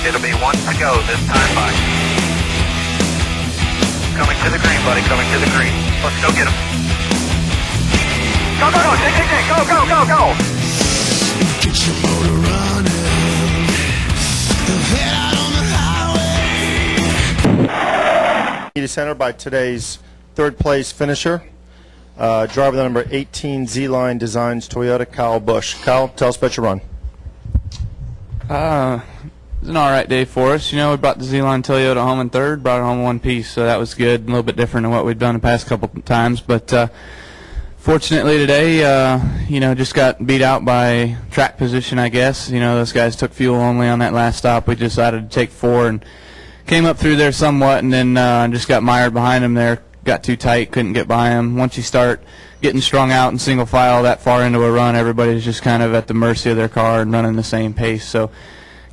It'll be one to go this time by. Coming to the green, buddy, coming to the green. Let's go get him. Go, go, go, take, go, go, go, go. Get your motor running. Head out on the highway. Center by today's third place finisher, driver the number 18 Z-Line Designs Toyota, Kyle Busch. Kyle, tell us about your run. It was an all right day for us. You know, we brought the Z-Line Toyota home in third, brought it home in one piece, so that was good. A little bit different than what we'd done the past couple times, but fortunately today, you know, just got beat out by track position, I guess. You know, those guys took fuel only on that last stop. We decided to take 4 and came up through there somewhat, and then just got mired behind them there. Got too tight, couldn't get by them. Once you start getting strung out in single file that far into a run, everybody's just kind of at the mercy of their car and running the same pace. So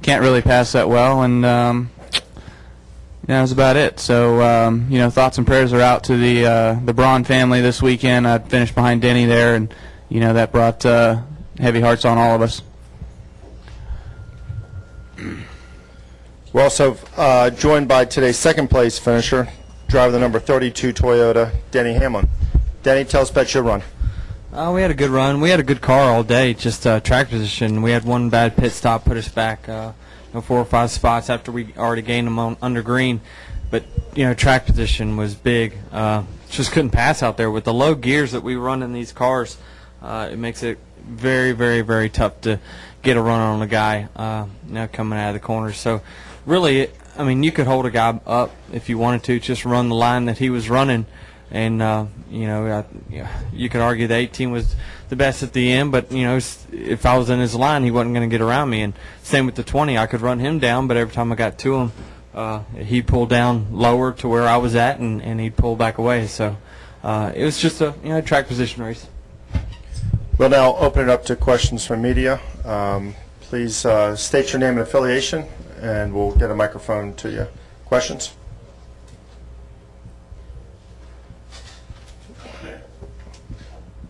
can't really pass that well, and that was about it. So you know, thoughts and prayers are out to the Braun family this weekend. I finished behind Denny there, and you know, that brought heavy hearts on all of us. We're also joined by today's second place finisher, driver the number 32 Toyota, Denny Hamlin. Denny, tell us about your run. We had a good run. We had a good car all day, just track position. We had one bad pit stop, put us back 4 or 5 spots after we already gained them on under green. But, you know, track position was big. Just couldn't pass out there. With the low gears that we run in these cars, it makes it very, very, very tough to get a run on a guy you know, coming out of the corners. So, really, I mean, you could hold a guy up if you wanted to, just run the line that he was running. And, you know, you could argue the 18 was the best at the end, but, you know, if I was in his line, he wasn't going to get around me. And same with the 20. I could run him down, but every time I got to him, he'd pull down lower to where I was at, and he'd pull back away. So it was just a, you know, track position race. We'll now open it up to questions from media. Please state your name and affiliation, and we'll get a microphone to you. Questions?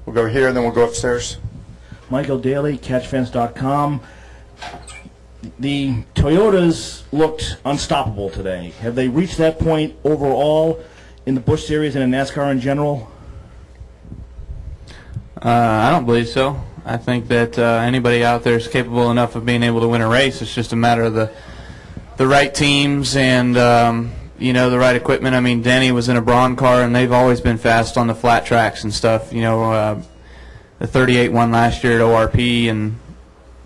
We'll go here, and then we'll go upstairs. Michael Daly, CatchFence.com. The Toyotas looked unstoppable today. Have they reached that point overall in the Busch Series and in NASCAR in general? I don't believe so. I think that anybody out there is capable enough of being able to win a race. It's just a matter of the right teams and you know, the right equipment. I mean, Denny was in a Braun car, and they've always been fast on the flat tracks and stuff. You know, the 38 won last year at ORP, and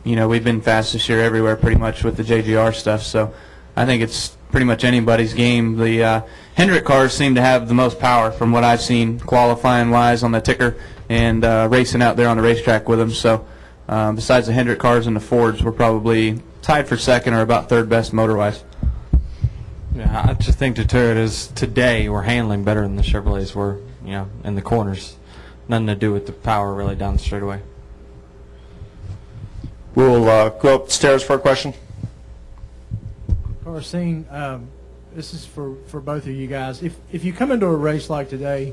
you know, we've been fast this year everywhere pretty much with the JGR stuff. So I think it's pretty much anybody's game. The Hendrick cars seem to have the most power from what I've seen qualifying-wise on the ticker and racing out there on the racetrack with them. So besides the Hendrick cars and the Fords, we're probably tied for second or about third best motor-wise. Yeah, I just think the Toyotas today were handling better than the Chevrolets were, you know, in the corners. Nothing to do with the power really down the straightaway. We'll go upstairs for a question. Racine, this is for both of you guys. If you come into a race like today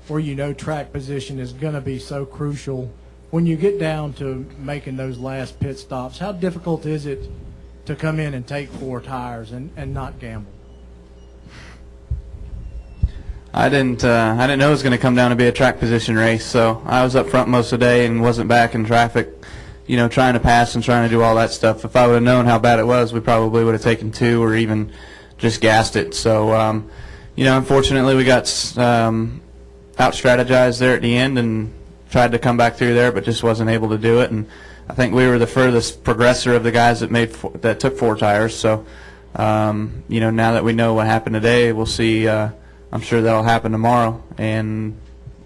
where you know track position is going to be so crucial, when you get down to making those last pit stops, how difficult is it to come in and take 4 tires and not gamble? I didn't know it was going to come down to be a track position race, so I was up front most of the day and wasn't back in traffic, you know, trying to pass and trying to do all that stuff. If I would have known how bad it was, we probably would have taken 2 or even just gassed it. So, you know, unfortunately we got out-strategized there at the end and tried to come back through there, but just wasn't able to do it. And I think we were the furthest progressor of the guys that took 4 tires. So, you know, now that we know what happened today, we'll see. I'm sure that'll happen tomorrow, and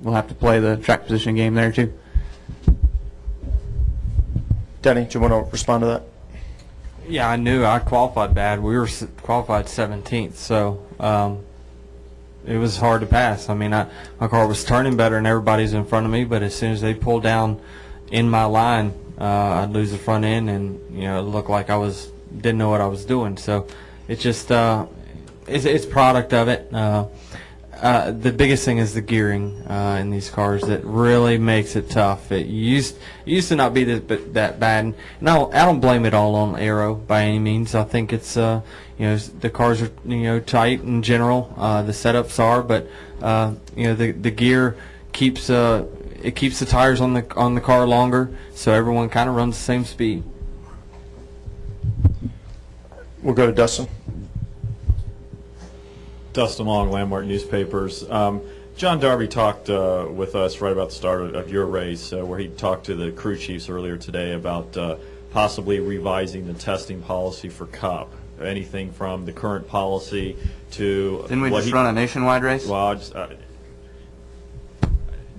we'll have to play the track position game there too. Denny, do you want to respond to that? Yeah, I knew I qualified bad. We were qualified 17th, so it was hard to pass. I mean, my car was turning better than everybody's in front of me, but as soon as they pulled down in my line, I'd lose the front end, and you know, it looked like I didn't know what I was doing. So it's just it's product of it. The biggest thing is the gearing in these cars that really makes it tough. It used to not be that bad. And I don't blame it all on aero by any means. I think it's the cars are tight in general. The setups are, but the gear keeps the tires on the car longer, so everyone kind of runs the same speed. We'll go to Dustin. Dustin Long, Landmark Newspapers. John Darby talked with us right about the start of your race, where he talked to the crew chiefs earlier today about possibly revising the testing policy for Cup. Anything from the current policy to... Didn't we just run a nationwide race? Well,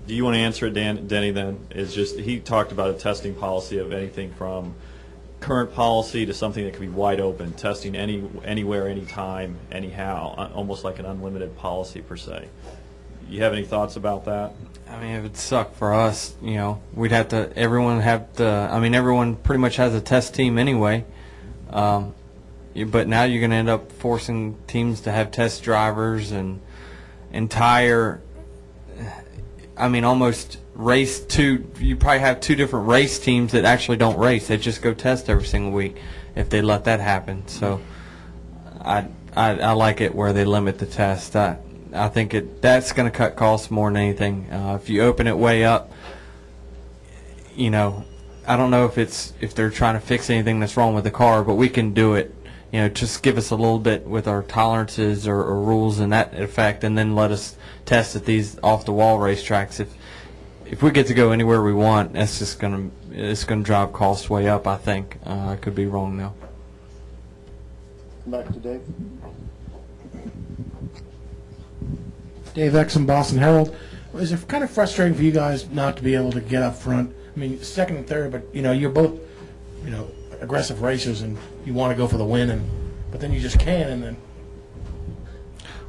do you want to answer it, Denny, then? It's just, he talked about a testing policy of anything from current policy to something that could be wide open, testing anywhere, anytime, anyhow, almost like an unlimited policy per se. You have any thoughts about that? I mean, it would suck for us. We'd have to. Everyone pretty much has a test team anyway. But now you're going to end up forcing teams to have test drivers and entire. Almost race two. You probably have two different race teams that actually don't race. They just go test every single week if they let that happen. So I like it where they limit the test. I think that's going to cut costs more than anything. If you open it way up, I don't know if they're trying to fix anything that's wrong with the car, but we can do it. Just give us a little bit with our tolerances or rules in that effect, and then let us test at these off-the-wall racetracks. If we get to go anywhere we want, it's going to drive costs way up. I think I could be wrong though. Come back to Dave. Dave Exum, Boston Herald. Is it kind of frustrating for you guys not to be able to get up front? I mean, second and third, but you're both aggressive racers and you want to go for the win, but then you just can't, and then.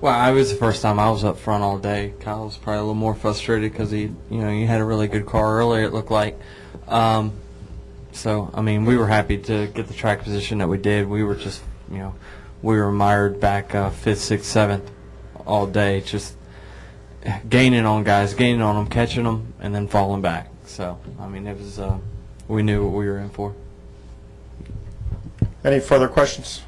Well, it was the first time I was up front all day. Kyle was probably a little more frustrated because he had a really good car earlier, it looked like. So, we were happy to get the track position that we did. We were just, we were mired back 5th, 6th, 7th all day, just gaining on guys, gaining on them, catching them, and then falling back. So, it was, we knew what we were in for. Any further questions?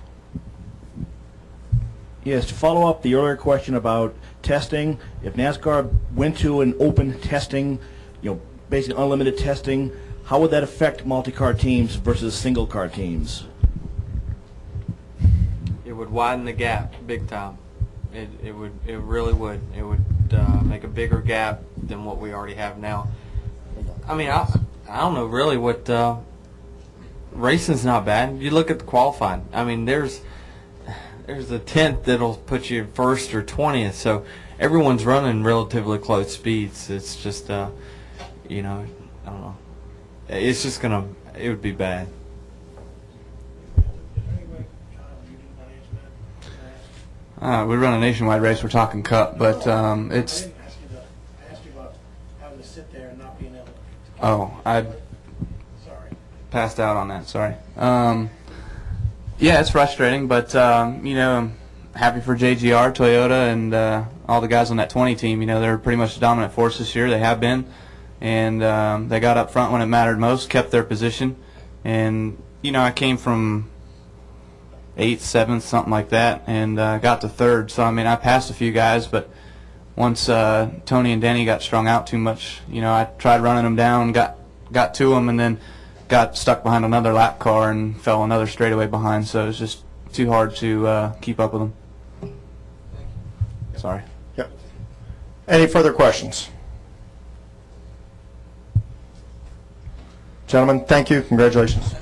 Yes, to follow up the earlier question about testing, if NASCAR went to an open testing, basically unlimited testing, how would that affect multi-car teams versus single-car teams? It would widen the gap big time. It really would. It would make a bigger gap than what we already have now. I don't know really what racing's not bad. You look at the qualifying. There's a 10th that'll put you first or 20th. So everyone's running relatively close speeds. It's just I don't know. It's just it would be bad. We run a nationwide race. We're talking Cup, but it's. I didn't ask you about having to sit there and not being able to. Oh, I Sorry. passed out on that. Sorry. Yeah, it's frustrating, but I'm happy for JGR, Toyota, and all the guys on that 20 team. They're pretty much the dominant force this year. They have been, and they got up front when it mattered most, kept their position, and I came from 8th, 7th, something like that, and got to 3rd. So I passed a few guys, but once Tony and Denny got strung out too much, I tried running them down, got to them, and then got stuck behind another lap car and fell another straightaway behind. So it was just too hard to keep up with them. Sorry. Yep. Any further questions? Gentlemen, thank you. Congratulations.